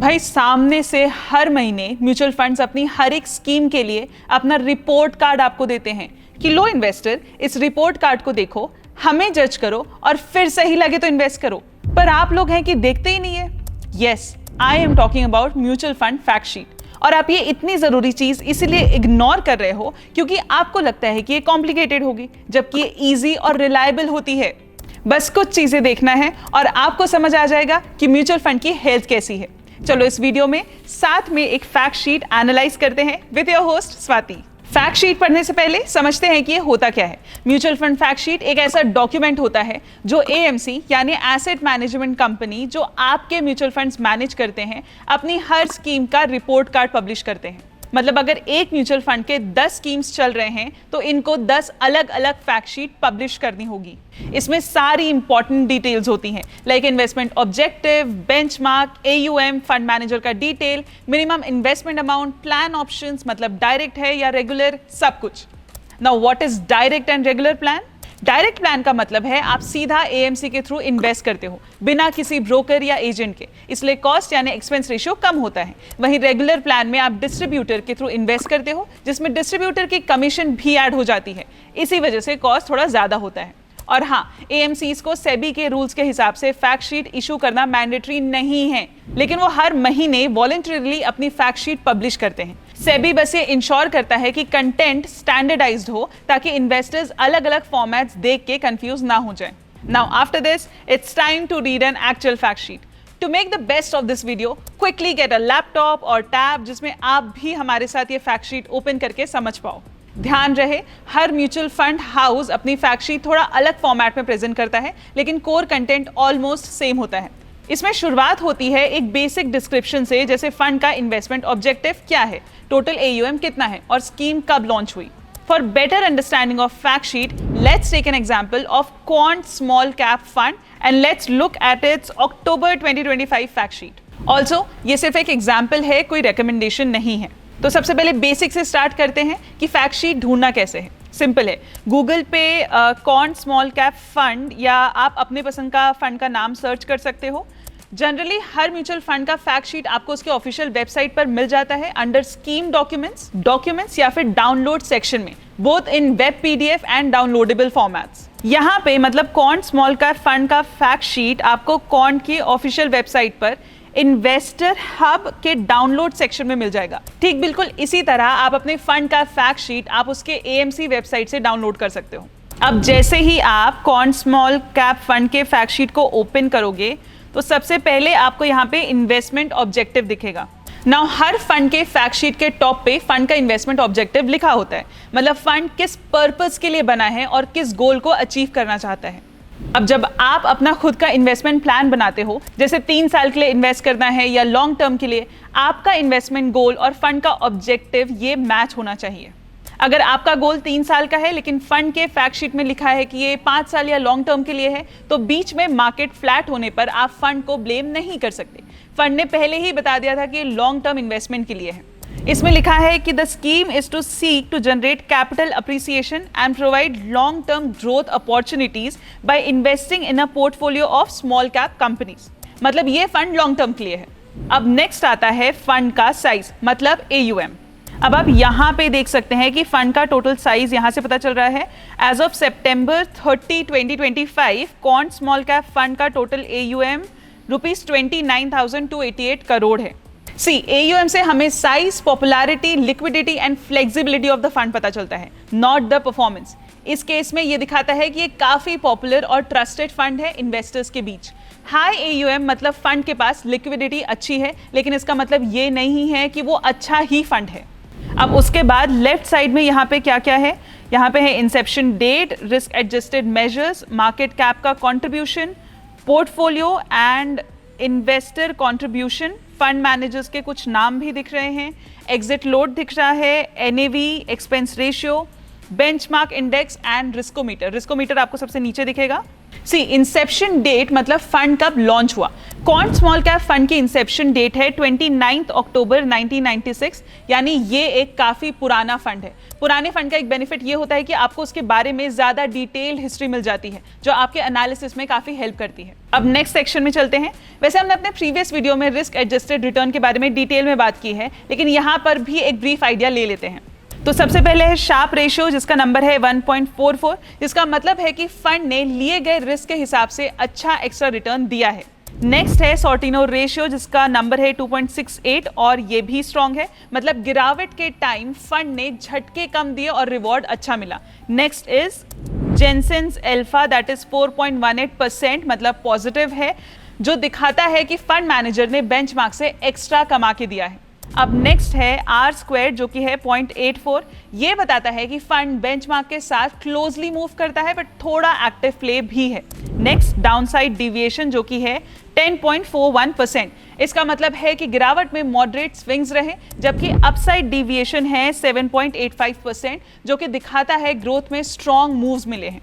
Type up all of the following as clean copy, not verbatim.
भाई सामने से हर महीने म्यूचुअल फंड्स अपनी हर एक स्कीम के लिए अपना रिपोर्ट कार्ड आपको देते हैं कि लो इन्वेस्टर, इस रिपोर्ट कार्ड को देखो, हमें जज करो और फिर सही लगे तो इन्वेस्ट करो। पर आप लोग हैं कि देखते ही नहीं है। Yes, I am talking about mutual fund fact sheet. और आप ये इतनी जरूरी चीज इसीलिए इग्नोर कर रहे हो क्योंकि आपको लगता है कि ये कॉम्प्लिकेटेड होगी, जबकि ये इजी और रिलायबल होती है। बस कुछ चीजें देखना है और आपको समझ आ जाएगा कि म्यूचुअल फंड की हेल्थ कैसी है। चलो इस वीडियो में साथ में एक फैक्ट शीट एनालाइज करते हैं with your host Swati. Fact sheet पढ़ने से पहले समझते हैं कि ये होता क्या है। म्यूचुअल फंड फैक्ट शीट एक ऐसा डॉक्यूमेंट होता है जो एएमसी यानी एसेट मैनेजमेंट कंपनी, जो आपके म्यूचुअल फंड्स मैनेज करते हैं, अपनी हर स्कीम का रिपोर्ट कार्ड पब्लिश करते हैं। मतलब अगर एक म्यूचुअल फंड के 10 स्कीम्स चल रहे हैं तो इनको 10 अलग अलग फैक्ट शीट पब्लिश करनी होगी। इसमें सारी इंपॉर्टेंट डिटेल्स होती हैं, like investment objective, benchmark, AUM, fund manager का detail, minimum investment amount, plan options मतलब डायरेक्ट है या रेगुलर, सब कुछ। Now what is direct and regular plan? Direct plan का मतलब है आप सीधा एएमसी के थ्रू इन्वेस्ट करते हो बिना किसी ब्रोकर या एजेंट के, इसलिए कॉस्ट यानी एक्सपेंस रेशियो कम होता है। वहीं रेगुलर प्लान में आप डिस्ट्रीब्यूटर के थ्रू इन्वेस्ट करते हो, जिसमें डिस्ट्रीब्यूटर की कमीशन भी ऐड हो जाती है, इसी वजह से कॉस्ट थोड़ा ज्यादा होता है। और हाँ, एएमसीज को सेबी के रूल्स के हिसाब से फैक्ट शीट इशू करना मैंडेटरी नहीं है, लेकिन वो हर महीने वॉलंटरीली अपनी फैक्ट शीट पब्लिश करते हैं। सेबी बस ये इंश्योर करता है कि कंटेंट स्टैंडर्डाइज्ड हो ताकि इन्वेस्टर्स अलग अलग फॉर्मेट्स देख के कंफ्यूज ना हो जाएं। Now after this it's time to read an actual fact sheet. To make the best of this video, quickly get a laptop और टैब जिसमें आप भी हमारे साथ ये फैक्ट शीट ओपन करके समझ पाओ। ध्यान रहे, हर म्यूचुअल फंड हाउस अपनी फैक्ट शीट थोड़ा अलग फॉर्मेट में प्रेजेंट करता है, लेकिन कोर कंटेंट ऑलमोस्ट सेम होता है। इसमें शुरुआत होती है एक बेसिक डिस्क्रिप्शन से, जैसे फंड का इन्वेस्टमेंट ऑब्जेक्टिव क्या है, टोटल एयूएम कितना है और स्कीम कब लॉन्च हुई। For better understanding of fact sheet, let's take an example of Quant small cap fund and let's look at its October 2025 fact sheet. Also ये सिर्फ एक एग्जाम्पल है, कोई रिकमेंडेशन नहीं है। तो सबसे पहले बेसिक से स्टार्ट करते हैं कि फैक्ट शीट ढूंढना कैसे है। सिंपल है, गूगल पे क्वांट स्मॉल कैप फंड या आप अपने पसंद का फंड का नाम सर्च कर सकते हो। जनरली हर म्यूचुअल फंड का फैक्ट शीट आपको उसके ऑफिशियल वेबसाइट पर मिल जाता है अंडर स्कीम डॉक्यूमेंट्स या फिर डाउनलोड सेक्शन में, both in web PDF and downloadable formats. यहाँ पे मतलब क्वांट स्मॉल कैप फंड का फैक्ट शीट आपको क्वांट की ऑफिशियल वेबसाइट पर इन्वेस्टर हब के डाउनलोड सेक्शन में मिल जाएगा। ठीक बिल्कुल इसी तरह आप अपने फंड का फैक्ट शीट आप उसके एएमसी वेबसाइट से डाउनलोड कर सकते हो। अब जैसे ही आप क्वांट स्मॉल कैप फंड के फैक्ट शीट को ओपन करोगे तो सबसे पहले आपको यहाँ पे इन्वेस्टमेंट ऑब्जेक्टिव दिखेगा। नाउ हर फंड के फैक्ट शीट के टॉप पे फंड का इन्वेस्टमेंट ऑब्जेक्टिव लिखा होता है, मतलब फंड किस पर्पस के लिए बना है और किस गोल को अचीव करना चाहता है। अब जब आप अपना खुद का इन्वेस्टमेंट प्लान बनाते हो, जैसे 3 साल के लिए इन्वेस्ट करना है या लॉन्ग टर्म के लिए, आपका इन्वेस्टमेंट गोल और फंड का ऑब्जेक्टिव ये मैच होना चाहिए। अगर आपका गोल 3 साल का है लेकिन फंड के फैक्ट शीट में लिखा है कि ये 5 साल या लॉन्ग टर्म के लिए है, तो बीच में मार्केट फ्लैट होने पर आप फंड को ब्लेम नहीं कर सकते। फंड ने पहले ही बता दिया था कि लॉन्ग टर्म इन्वेस्टमेंट के लिए है। इसमें लिखा है कि the scheme is to seek to generate capital appreciation and provide long term growth opportunities by investing in a portfolio of small cap companies. मतलब ये फंड लॉन्ग टर्म के लिए है। अब नेक्स्ट आता है फंड का साइज, मतलब एयूएम। अब आप यहाँ पे देख सकते हैं कि फंड का टोटल साइज यहाँ से पता चल रहा है। एज ऑफ सितंबर 30, 2025 क्वांट स्मॉल कैप फंड का टोटल एयूएम ₹29,288 करोड़ है। सी एयूएम से हमें size, popularity, liquidity and flexibility of the fund पता चलता है, नॉट द परफॉर्मेंस। इस केस में ये दिखाता है कि ये काफी पॉपुलर और ट्रस्टेड फंड है इन्वेस्टर्स के बीच। हाई एयूएम मतलब फंड के पास लिक्विडिटी अच्छी है, लेकिन इसका मतलब ये नहीं है कि वो अच्छा ही फंड है। अब उसके बाद लेफ्ट साइड में यहाँ पे क्या क्या है, यहाँ पे है inception date, risk adjusted measures, market cap का contribution, portfolio and investor contribution, fund managers के कुछ नाम भी दिख रहे हैं, एग्जिट लोड दिख रहा है, NAV, expense ratio, benchmark index and riskometer. Riskometer आपको सबसे नीचे दिखेगा। सी इंसेप्शन डेट मतलब फंड कब लॉन्च हुआ। क्वांट स्मॉल कैप फंड की इंसेप्शन डेट है 29 अक्टूबर 1996, यानी ये एक काफी पुराना फंड है। पुराने फंड का एक बेनिफिट ये होता है कि आपको उसके बारे में ज्यादा डिटेल्ड हिस्ट्री मिल जाती है, जो आपके एनालिसिस में काफी हेल्प करती है। अब नेक्स्ट सेक्शन में चलते हैं। वैसे हमने अपने प्रीवियस वीडियो में रिस्क एडजस्टेड रिटर्न के बारे में डिटेल में बात की है, लेकिन यहाँ पर भी एक ब्रीफ आइडिया ले लेते हैं। तो सबसे पहले है शार्प रेशियो, जिसका नंबर है 1.44, जिसका मतलब है कि फंड ने लिए गए रिस्क के हिसाब से अच्छा एक्स्ट्रा रिटर्न दिया है। नेक्स्ट है सॉर्टिनो रेशियो, जिसका नंबर है 2.68 और ये भी स्ट्रॉन्ग है, मतलब गिरावट के टाइम फंड ने झटके कम दिए और रिवॉर्ड अच्छा मिला। Next is Jensen's alpha, that is 4.18%, मतलब पॉजिटिव है, जो दिखाता है कि फंड मैनेजर ने बेंचमार्क से एक्स्ट्रा कमा के दिया है। अब नेक्स्ट है आर स्क्वायर, जो कि है 0.84। ये बताता है कि फंड बेंचमार्क के साथ क्लोजली मूव करता है, बट थोड़ा एक्टिव प्ले भी है। नेक्स्ट डाउनसाइड डिविएशन, जो कि है 10.41%। इसका मतलब है कि गिरावट में मॉडरेट स्विंग्स रहे, जबकि अपसाइड डिविएशन है 7.85%, जो कि दिखाता है ग्रोथ में स्ट्रॉन्ग मूव्स मिले हैं।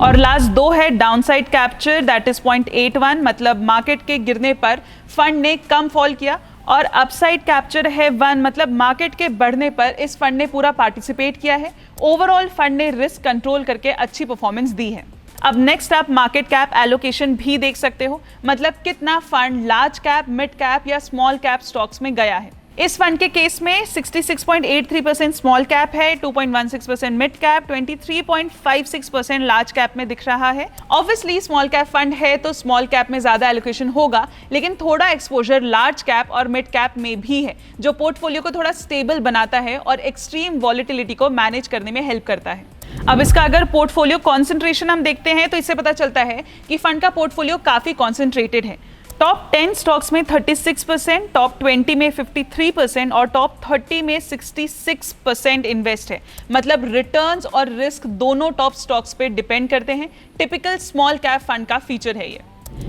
और लास्ट दो है डाउनसाइड कैप्चर, दैट इज 0.81, मतलब मार्केट के गिरने पर फंड ने कम फॉल किया, और अपसाइड कैप्चर है 1, मतलब मार्केट के बढ़ने पर इस फंड ने पूरा पार्टिसिपेट किया है। ओवरऑल फंड ने रिस्क कंट्रोल करके अच्छी परफॉर्मेंस दी है। अब नेक्स्ट आप मार्केट कैप एलोकेशन भी देख सकते हो, मतलब कितना fund large cap, mid cap या स्मॉल कैप स्टॉक्स में गया है। इस फंड के केस में 66.83% स्मॉल कैप है, 2.16% मिड कैप, 23.56% लार्ज कैप में दिख रहा है। ऑब्वियसली स्मॉल कैप फंड है तो स्मॉल कैप में ज्यादा एलोकेशन होगा, लेकिन थोड़ा एक्सपोजर लार्ज कैप और मिड कैप में भी है, जो पोर्टफोलियो को थोड़ा स्टेबल बनाता है और एक्सट्रीम वॉलेटिलिटी को मैनेज करने में हेल्प करता है। अब इसका अगर पोर्टफोलियो कॉन्सेंट्रेशन हम देखते हैं तो इससे पता चलता है कि फंड का पोर्टफोलियो काफी कॉन्सेंट्रेटेड है। टॉप 10 स्टॉक्स में 36%, टॉप 20 में 53% और टॉप 30 में 66% इन्वेस्ट है, मतलब रिटर्न्स और रिस्क दोनों टॉप स्टॉक्स पे डिपेंड करते हैं। टिपिकल स्मॉल कैप फंड का फीचर है ये।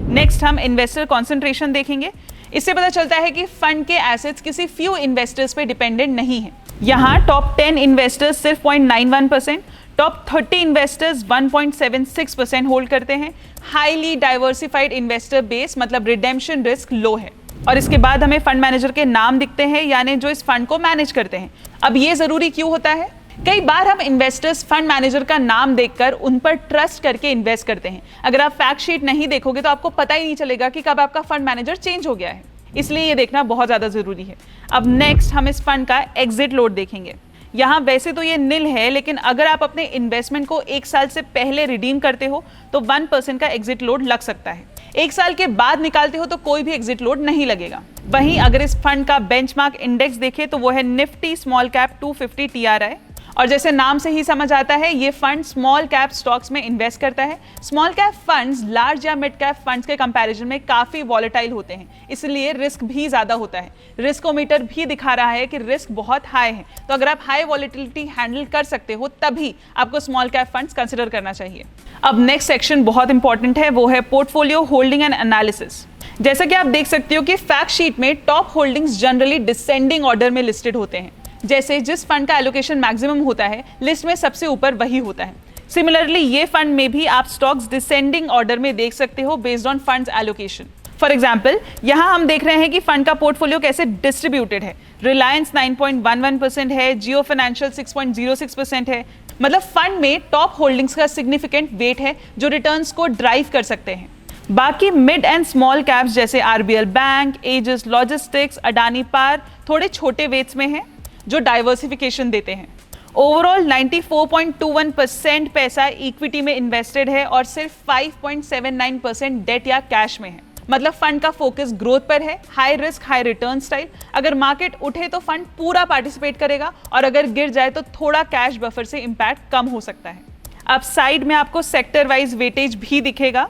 नेक्स्ट हम इन्वेस्टर कॉन्सेंट्रेशन देखेंगे। इससे पता चलता है कि फंड के एसेट्स किसी फ्यू इन्वेस्टर्स पे डिपेंडेंट नहीं है। यहाँ टॉप 10 इन्वेस्टर्स सिर्फ 0.91%, टॉप 30 इन्वेस्टर्स 1.76% होल्ड करते हैं। हाईली डाइवर्सिफाइड इन्वेस्टर बेस, मतलब रिडेम्पशन रिस्क लो है। और इसके बाद हमें फंड मैनेजर के नाम दिखते हैं, यानी जो इस फंड को मैनेज करते हैं। अब ये जरूरी क्यों होता है? कई बार हम इन्वेस्टर्स फंड मैनेजर का नाम देखकर उन पर ट्रस्ट करके इन्वेस्ट करते हैं। अगर आप फैक्ट शीट नहीं देखोगे तो आपको पता ही नहीं चलेगा कि कब आपका फंड मैनेजर चेंज हो गया है, इसलिए ये देखना बहुत ज्यादा जरूरी है। अब नेक्स्ट हम इस फंड का एग्जिट लोड देखेंगे। यहाँ वैसे तो ये निल है, लेकिन अगर आप अपने इन्वेस्टमेंट को 1 साल से पहले रिडीम करते हो तो 1% का एग्जिट लोड लग सकता है। 1 साल के बाद निकालते हो तो कोई भी एग्जिट लोड नहीं लगेगा। वहीं अगर इस फंड का बेंचमार्क इंडेक्स देखें तो वो है निफ्टी स्मॉल कैप 250 TRI, और जैसे नाम से ही समझ आता है ये फंड स्मॉल कैप स्टॉक्स में इन्वेस्ट करता है। स्मॉल कैप फंड्स लार्ज या मिड कैप फंड्स के कंपैरिजन में काफी वॉलेटाइल होते हैं, इसलिए रिस्क भी ज्यादा होता है। रिस्कोमीटर भी दिखा रहा है कि रिस्क बहुत हाई है, तो अगर आप हाई वॉलेटिलिटी हैंडल कर सकते हो तभी आपको स्मॉल कैप फंड्स कंसिडर करना चाहिए। अब नेक्स्ट सेक्शन बहुत इंपॉर्टेंट है, वो है पोर्टफोलियो होल्डिंग एंड एनालिसिस। जैसा कि आप देख सकते हो कि फैक्ट शीट में top holdings generally descending order में लिस्टेड होते हैं। जैसे जिस फंड का एलोकेशन मैक्सिमम होता है, लिस्ट में सबसे ऊपर वही होता है। सिमिलरली ये फंड में भी आप स्टॉक्स डिसेंडिंग ऑर्डर में देख सकते हो based on funds allocation. For example यहाँ हम देख रहे हैं कि फंड का पोर्टफोलियो कैसे डिस्ट्रीब्यूटेड है। रिलायंस 9.11% है, जियो फाइनेंशियल 6.06% है, मतलब फंड में टॉप होल्डिंग्स का सिग्निफिकेंट वेट है जो रिटर्न्स को ड्राइव कर सकते हैं। बाकी मिड एंड स्मॉल कैप्स जैसे RBL bank, Aegis logistics, Adani पार थोड़े छोटे वेट्स में हैं जो डाइवर्सिफिकेशन देते हैं। ओवरऑल 94.21% पैसा इक्विटी में इन्वेस्टेड है और सिर्फ 5.79% डेट या कैश में है, मतलब फंड का फोकस ग्रोथ पर है। High risk high return style. अगर मार्केट उठे तो फंड पूरा पार्टिसिपेट करेगा और अगर गिर जाए तो थोड़ा कैश बफर से इंपैक्ट कम हो सकता है। अब साइड में आपको सेक्टर वाइज वेटेज भी दिखेगा,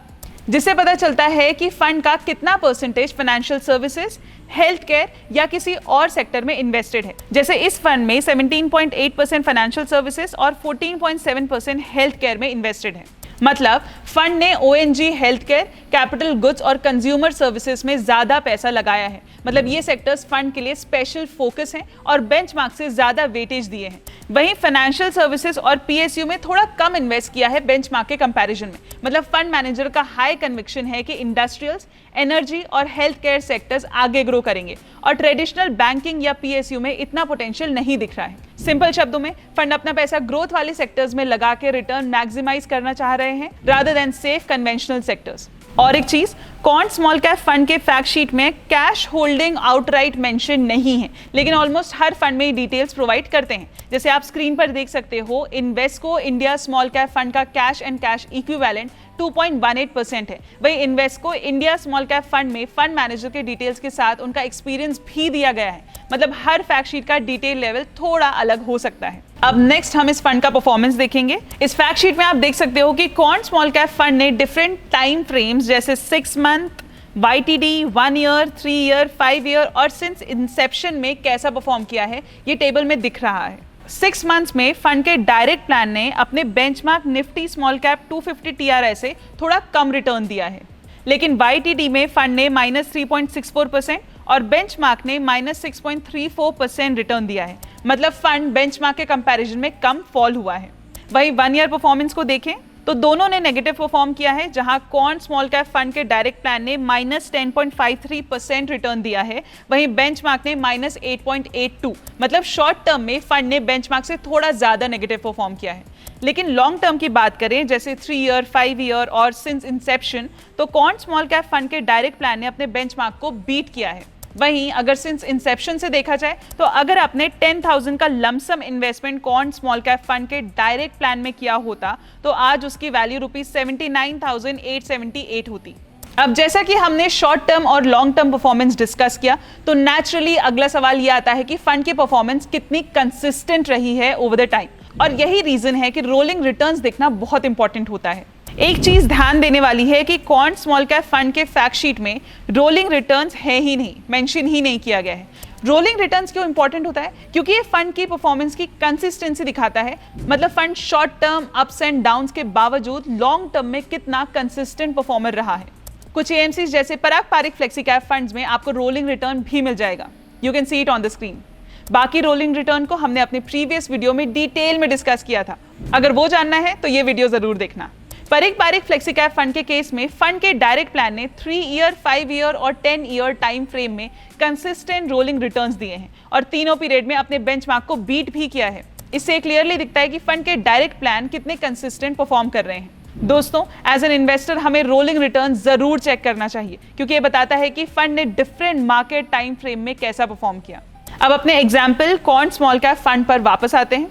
जिससे पता चलता है कि फंड का कितना percentage financial services, health care या किसी और सेक्टर में इन्वेस्टेड है। जैसे इस फंड में 17.8% फाइनेंशियल सर्विसेज और 14.7% हेल्थ केयर में इन्वेस्टेड है। मतलब फंड ने ओएनजी, हेल्थ केयर, कैपिटल गुड्स और कंज्यूमर सर्विसेज में ज्यादा पैसा लगाया है। मतलब ये सेक्टर्स फंड के लिए स्पेशल फोकस हैं और बेंचमार्क से ज्यादा वेटेज दिए हैं। वहीं फाइनेंशियल सर्विसेज और पीएसयू में थोड़ा कम इन्वेस्ट किया है बेंचमार्क के कंपैरिजन में। मतलब फंड मैनेजर का हाई कन्विक्शन है कि इंडस्ट्रियल्स, एनर्जी और हेल्थ केयर सेक्टर्स आगे ग्रो करेंगे और ट्रेडिशनल बैंकिंग या पीएसयू में इतना पोटेंशियल नहीं दिख रहा है। सिंपल शब्दों में फंड अपना पैसा ग्रोथ वाले सेक्टर्स में लगा के रिटर्न मैक्सिमाइज करना चाह रहे हैं rather than safe conventional sectors. और एक चीज, क्वांट स्मॉल कैप फंड के फैक्ट शीट में कैश होल्डिंग आउटराइट मेंशन नहीं है, लेकिन ऑलमोस्ट हर फंड में डिटेल्स प्रोवाइड करते हैं। जैसे आप स्क्रीन पर देख सकते हो, Invesco India small cap fund का कैश एंड कैश इक्विवेलेंट 2.18% है। वही Invesco India small cap fund में फंड मैनेजर के डिटेल्स के साथ उनका एक्सपीरियंस भी दिया गया है। मतलब हर फैक्ट शीट का डिटेल लेवल थोड़ा अलग हो सकता है। अब नेक्स्ट हम इस फंड का परफॉर्मेंस देखेंगे। इस फैक्ट शीट में आप देख सकते हो कि क्वांट स्मॉल कैप फंड ने डिफरेंट टाइम फ्रेम्स जैसे 6 month, YTD, 1 year, 3 year, 5 year और सिंस इंसेप्शन में कैसा परफॉर्म किया है ये टेबल में दिख रहा है। 6 मंथ्स में फंड के डायरेक्ट प्लान ने अपने benchmark Nifty small cap 250 TRS से थोड़ा कम रिटर्न दिया है, लेकिन YTD में फंड ने -3.64% और बेंचमार्क ने -6.34% रिटर्न दिया है। मतलब फंड बेंचमार्क के कंपैरिजन में कम फॉल हुआ है। वही 1 ईयर परफॉर्मेंस को देखें तो दोनों ने नेगेटिव परफॉर्म किया है, जहां क्वांट स्मॉल कैप फंड के डायरेक्ट प्लान ने -10.53% रिटर्न दिया है, वहीं बेंचमार्क ने -8.82। मतलब शॉर्ट टर्म में फंड ने बेंचमार्क से थोड़ा ज्यादा नेगेटिव परफॉर्म किया है। लेकिन लॉन्ग टर्म की बात करें जैसे 3 ईयर, 5 ईयर और सिंस इंसेप्शन, तो क्वांट स्मॉल कैप फंड के डायरेक्ट प्लान ने अपने बेंचमार्क को बीट किया है। वहीं अगर सिंस इंसेप्शन से देखा जाए तो अगर आपने 10,000 का lump sum investment quant small cap fund के डायरेक्ट प्लान में किया होता तो आज उसकी वैल्यू ₹79,878 होती। अब जैसा कि हमने शॉर्ट टर्म और लॉन्ग टर्म परफॉर्मेंस डिस्कस किया, तो नेचुरली अगला सवाल ये आता है कि फंड की परफॉर्मेंस कितनी कंसिस्टेंट रही है ओवर द टाइम। और यही रीजन है कि रोलिंग रिटर्न्स देखना बहुत इंपॉर्टेंट होता है। एक चीज ध्यान देने वाली है कि क्वांट स्मॉल कैप फंड के फैक्ट शीट में रोलिंग रिटर्न्स है ही नहीं, मेंशन ही नहीं किया गया है। रोलिंग रिटर्न्स क्यों इंपॉर्टेंट होता है? क्योंकि ये फंड की परफॉर्मेंस की कंसिस्टेंसी दिखाता है। मतलब fund short term ups and downs के बावजूद लॉन्ग टर्म में कितना कंसिस्टेंट परफॉर्मर रहा है। कुछ एएमसी जैसे पराग पारिक फ्लेक्सी कैप फंड्स में आपको रोलिंग रिटर्न भी मिल जाएगा। You can see it on the screen. बाकी रोलिंग रिटर्न को हमने अपने प्रीवियस वीडियो में डिटेल में डिस्कस किया था। अगर वो जानना है तो ये वीडियो जरूर देखना। पराग पारिक फ्लेक्सी कैप फंड के केस में फंड के डायरेक्ट प्लान ने 3 ईयर, 5 ईयर और 10 ईयर टाइम फ्रेम में कंसिस्टेंट रोलिंग रिटर्न्स दिए हैं और तीनों पीरियड में अपने बेंचमार्क को बीट भी किया है। इससे क्लियरली दिखता है कि फंड के डायरेक्ट प्लान कितने कंसिस्टेंट परफॉर्म कर रहे हैं। दोस्तों, एज एन इन्वेस्टर हमें रोलिंग रिटर्न जरूर चेक करना चाहिए, क्योंकि ये बताता है कि फंड ने डिफरेंट मार्केट टाइम फ्रेम में कैसा परफॉर्म किया। अब अपने example quant small cap fund पर वापस आते हैं।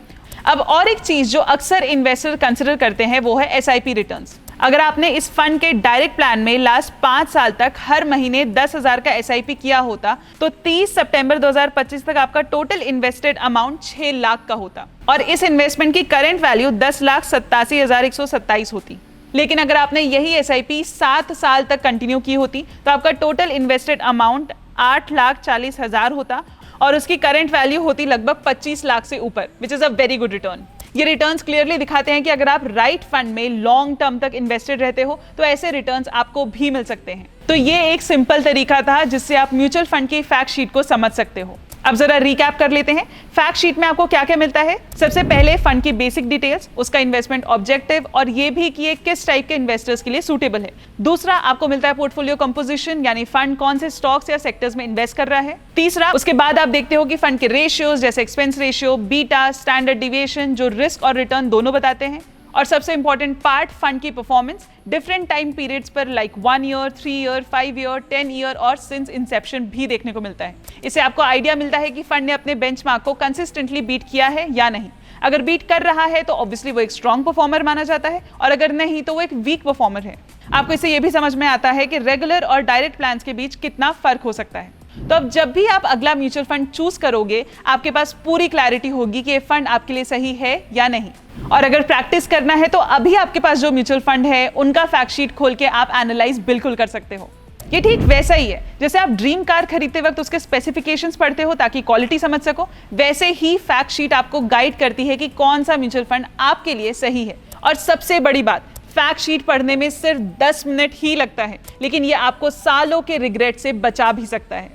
अब और एक चीज जो अक्सर इन्वेस्टर कंसिडर करते हैं वो है एसआईपी रिटर्न्स। अगर आपने इस फंड के डायरेक्ट प्लान में लास्ट 5 साल तक हर महीने 10,000 का एसआईपी किया होता तो 30 सितंबर 2025 तक आपका टोटल इन्वेस्टेड अमाउंट 6 लाख का होता और इस इन्वेस्टमेंट की करंट वैल्यू 10,87,127 होती। लेकिन अगर आपने यही एसआईपी 7 साल तक कंटिन्यू की होती तो आपका टोटल इन्वेस्टेड अमाउंट 8,40,000 होता और उसकी करंट वैल्यू होती लगभग 25 लाख से ऊपर, which is a very good return. ये रिटर्न्स क्लियरली दिखाते हैं कि अगर आप राइट फंड में लॉन्ग टर्म तक इन्वेस्टेड रहते हो तो ऐसे रिटर्न्स आपको भी मिल सकते हैं। तो ये एक सिंपल तरीका था जिससे आप म्यूचुअल फंड की फैक्ट शीट को समझ सकते हो। अब जरा रिकैप कर लेते हैं। फैक्ट शीट में आपको क्या क्या मिलता है? सबसे पहले फंड की बेसिक डिटेल्स, उसका इन्वेस्टमेंट ऑब्जेक्टिव और ये भी कि ये किस टाइप के इन्वेस्टर्स के लिए सूटेबल है। दूसरा, आपको मिलता है पोर्टफोलियो कंपोजिशन, यानी फंड कौन से स्टॉक्स या सेक्टर्स में इन्वेस्ट कर रहा है। तीसरा, उसके बाद आप देखते हो कि फंड के रेशियोज जैसे expense ratio, beta, standard deviation जो रिस्क और रिटर्न दोनों बताते हैं। और सबसे इंपॉर्टेंट पार्ट, फंड की परफॉर्मेंस डिफरेंट टाइम पीरियड्स पर like 1 year, 3 year, 5 year, 10 year और सिंस इंसेप्शन भी देखने को मिलता है। इससे आपको आइडिया मिलता है कि फंड ने अपने बेंचमार्क को कंसिस्टेंटली बीट किया है या नहीं। अगर बीट कर रहा है तो ऑब्वियसली वो एक स्ट्रॉन्ग परफॉर्मर माना जाता है और अगर नहीं तो वो एक वीक परफॉर्मर है। आपको इससे ये भी समझ में आता है कि रेगुलर और डायरेक्ट प्लान्स के बीच कितना फर्क हो सकता है। तो अब जब भी आप अगला म्यूचुअल फंड चूज करोगे आपके पास पूरी क्लैरिटी होगी कि ये फंड आपके लिए सही है या नहीं। और अगर प्रैक्टिस करना है तो अभी आपके पास जो म्यूचुअल फंड है उनका फैक्ट शीट खोल के आप एनालाइज बिल्कुल कर सकते हो। ये ठीक वैसा ही है जैसे आप ड्रीम कार खरीदते वक्त उसके स्पेसिफिकेशंस पढ़ते हो ताकि क्वालिटी समझ सको, वैसे ही फैक्ट शीट आपको गाइड करती है कि कौन सा म्यूचुअल फंड आपके लिए सही है। और सबसे बड़ी बात, फैक्ट शीट पढ़ने में सिर्फ 10 मिनट ही लगता है, लेकिन ये आपको सालों के रिग्रेट से बचा भी सकता है।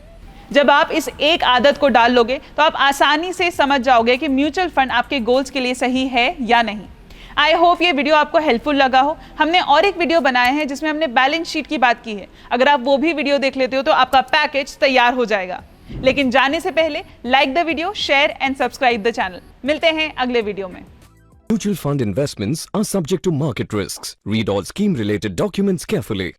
जब आप इस एक आदत को डाल लोगे तो आप आसानी से समझ जाओगे कि म्यूचुअल फंड आपके गोल्स के लिए सही है या नहीं। आई होप ये वीडियो आपको हेल्पफुल लगा हो। हमने और एक वीडियो बनाया है जिसमें हमने बैलेंस शीट की बात की है। अगर आप वो भी वीडियो देख लेते हो तो आपका पैकेज तैयार हो जाएगा। लेकिन जाने से पहले like the video, share and subscribe the channel. मिलते हैं अगले वीडियो में। Mutual fund investments are subject to market risks. Read all scheme related documents carefully.